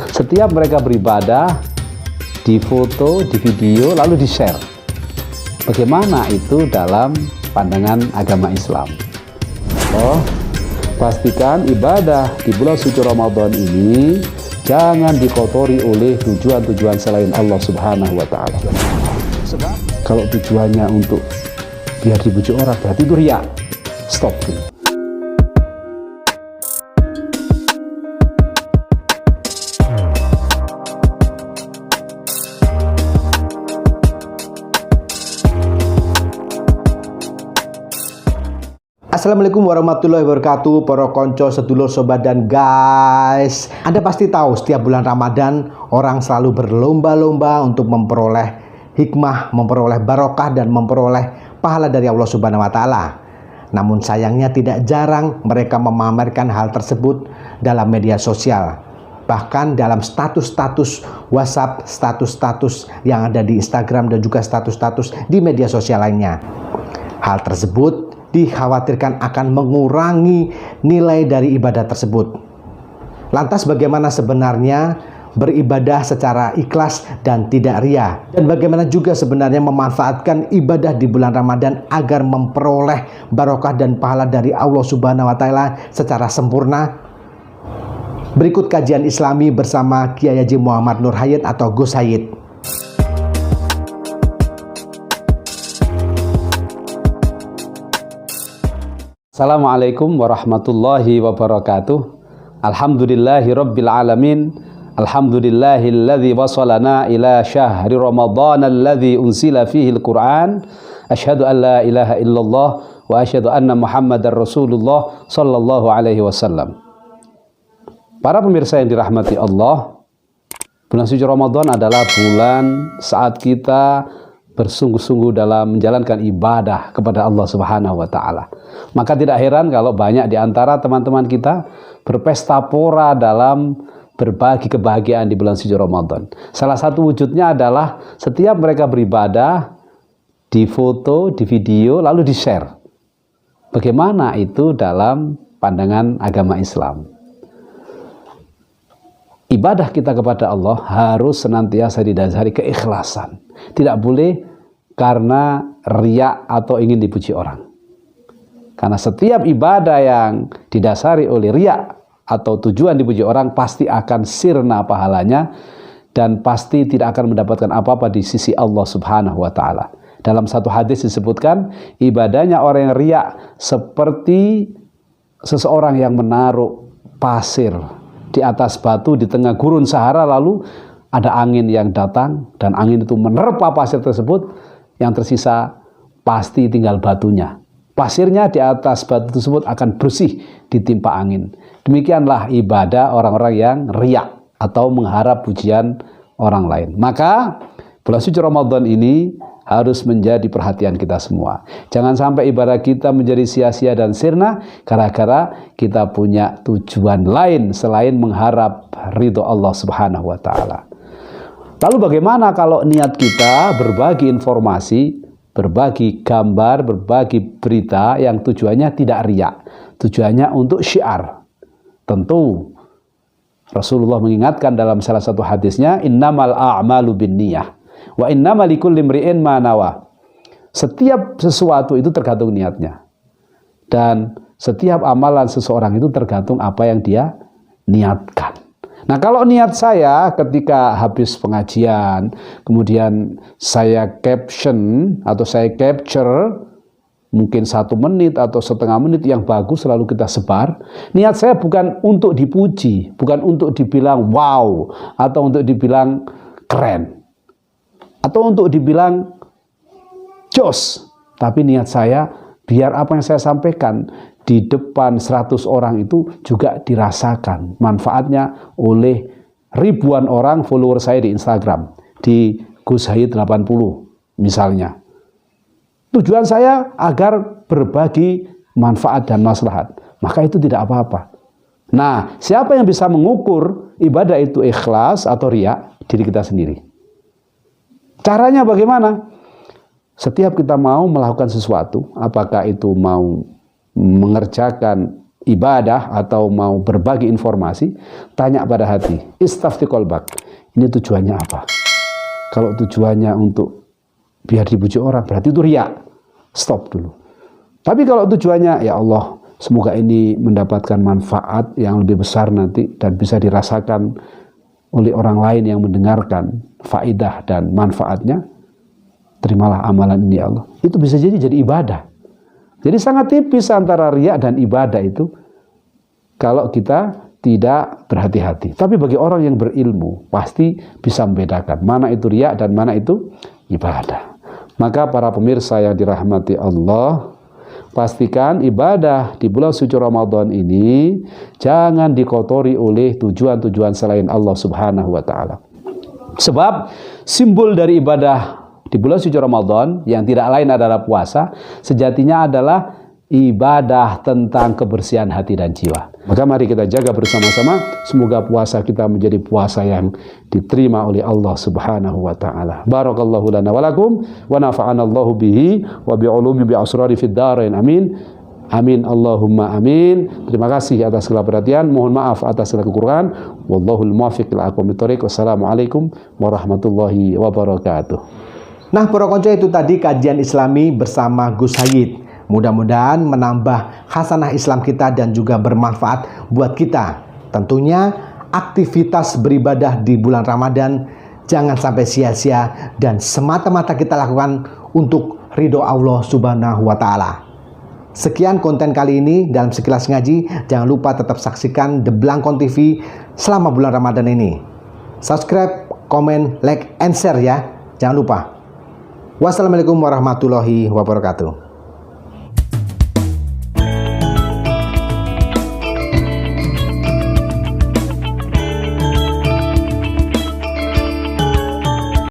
Setiap mereka beribadah, difoto, di video, lalu di-share. Bagaimana itu dalam pandangan agama Islam? Oh, pastikan ibadah di bulan suci Ramadan ini jangan dikotori oleh tujuan-tujuan selain Allah Subhanahu wa Ta'ala. Sebab kalau tujuannya untuk biar dipuji orang, berarti itu riya. Stop dulu. Assalamualaikum warahmatullahi wabarakatuh, para konco, sedulur, sobat, dan guys. Anda pasti tahu setiap bulan Ramadan orang selalu berlomba-lomba untuk memperoleh hikmah, memperoleh barokah, dan memperoleh pahala dari Allah Subhanahu wa Ta'ala. Namun sayangnya tidak jarang mereka memamerkan hal tersebut dalam media sosial. Bahkan dalam status-status WhatsApp, status-status yang ada di Instagram, dan juga status-status di media sosial lainnya. Hal tersebut dikhawatirkan akan mengurangi nilai dari ibadah tersebut. Lantas bagaimana sebenarnya beribadah secara ikhlas dan tidak riya? Dan bagaimana juga sebenarnya memanfaatkan ibadah di bulan Ramadan agar memperoleh barokah dan pahala dari Allah Subhanahu wa Ta'ala secara sempurna? Berikut kajian Islami bersama Kiai Haji Muhammad Nur Hayat atau Gus Hayat. Assalamualaikum warahmatullahi wabarakatuh. Alhamdulillahi rabbil alamin. Alhamdulillahilladzi wasalana ila syahri Ramadan alladzi unsila fihi al-Qur'an. Asyhadu an la ilaha illallah wa asyhadu anna Muhammadar Rasulullah sallallahu alaihi wasallam. Para pemirsa yang dirahmati Allah, bulan suci Ramadan adalah bulan saat kita bersungguh-sungguh dalam menjalankan ibadah kepada Allah Subhanahu wa Ta'ala. Maka tidak heran kalau banyak di antara teman-teman kita berpesta pora dalam berbagi kebahagiaan di bulan suci Ramadan. Salah satu wujudnya adalah setiap mereka beribadah, difoto, di video, lalu di-share. Bagaimana itu dalam pandangan agama Islam? Ibadah kita kepada Allah harus senantiasa didasari keikhlasan. Tidak boleh karena riya atau ingin dipuji orang. Karena setiap ibadah yang didasari oleh riya atau tujuan dipuji orang pasti akan sirna pahalanya dan pasti tidak akan mendapatkan apa-apa di sisi Allah Subhanahu wa Ta'ala. Dalam satu hadis disebutkan ibadahnya orang yang riya seperti seseorang yang menaruh pasir di atas batu di tengah gurun Sahara, lalu ada angin yang datang dan angin itu menerpa pasir tersebut, yang tersisa pasti tinggal batunya. Pasirnya di atas batu tersebut akan bersih ditimpa angin. Demikianlah ibadah orang-orang yang riya atau mengharap pujian orang lain. Maka bulan suci Ramadan ini harus menjadi perhatian kita semua. Jangan sampai ibadah kita menjadi sia-sia dan sirna gara-gara kita punya tujuan lain selain mengharap ridho Allah Subhanahu wa Ta'ala. Lalu bagaimana kalau niat kita berbagi informasi, berbagi gambar, berbagi berita yang tujuannya tidak riya, tujuannya untuk syiar? Tentu Rasulullah mengingatkan dalam salah satu hadisnya, innamal a'malu binniyah wa innamal likulli imri'in ma nawa. Setiap sesuatu itu tergantung niatnya. Dan setiap amalan seseorang itu tergantung apa yang dia niatkan. Nah, kalau niat saya ketika habis pengajian, kemudian saya caption atau saya capture mungkin 1 menit atau setengah menit yang bagus lalu kita sebar. Niat saya bukan untuk dipuji, bukan untuk dibilang wow, atau untuk dibilang keren, atau untuk dibilang jos. Tapi niat saya biar apa yang saya sampaikan di depan 100 orang itu juga dirasakan manfaatnya oleh ribuan orang follower saya di Instagram, di Gus Hayat 80 misalnya. Tujuan saya agar berbagi manfaat dan maslahat, maka itu tidak apa-apa. Nah, siapa yang bisa mengukur ibadah itu ikhlas atau riya? Diri kita sendiri. Caranya bagaimana? Setiap kita mau melakukan sesuatu, apakah itu mau mengerjakan ibadah atau mau berbagi informasi, tanya pada hati, istafti qalbak. Ini tujuannya apa? Kalau tujuannya untuk biar dipuji orang, berarti itu riya. Stop dulu. Tapi kalau tujuannya, ya Allah, semoga ini mendapatkan manfaat yang lebih besar nanti dan bisa dirasakan oleh orang lain yang mendengarkan faidah dan manfaatnya, terimalah amalan ini ya Allah. Itu bisa jadi ibadah. Jadi sangat tipis antara riya dan ibadah itu kalau kita tidak berhati-hati. Tapi bagi orang yang berilmu pasti bisa membedakan mana itu riya dan mana itu ibadah. Maka para pemirsa yang dirahmati Allah, pastikan ibadah di bulan suci Ramadan ini jangan dikotori oleh tujuan-tujuan selain Allah Subhanahu wa taala. Sebab simbol dari ibadah di bulan suci Ramadan yang tidak lain adalah puasa, sejatinya adalah ibadah tentang kebersihan hati dan jiwa. Maka mari kita jaga bersama-sama, semoga puasa kita menjadi puasa yang diterima oleh Allah Subhanahu wa taala. Barakallahu lana wa lakum wa nafa'ana Allahu bihi wa bi ulumi bi asrari fid dharain. Amin. Amin Allahumma amin. Terima kasih atas segala perhatian. Mohon maaf atas segala kekurangan. Wallahul muwaffiq ila aqwamit thoriq. Wassalamualaikum warahmatullahi wabarakatuh. Nah, para konco, itu tadi kajian Islami bersama Gus Hayid. Mudah-mudahan menambah hasanah Islam kita dan juga bermanfaat buat kita. Tentunya aktivitas beribadah di bulan Ramadan jangan sampai sia-sia dan semata-mata kita lakukan untuk ridho Allah Subhanahu wa taala. Sekian konten kali ini dalam Sekilas Ngaji. Jangan lupa tetap saksikan The Blangkon TV selama bulan Ramadan ini. Subscribe, komen, like, and share ya. Jangan lupa. Wassalamualaikum warahmatullahi wabarakatuh.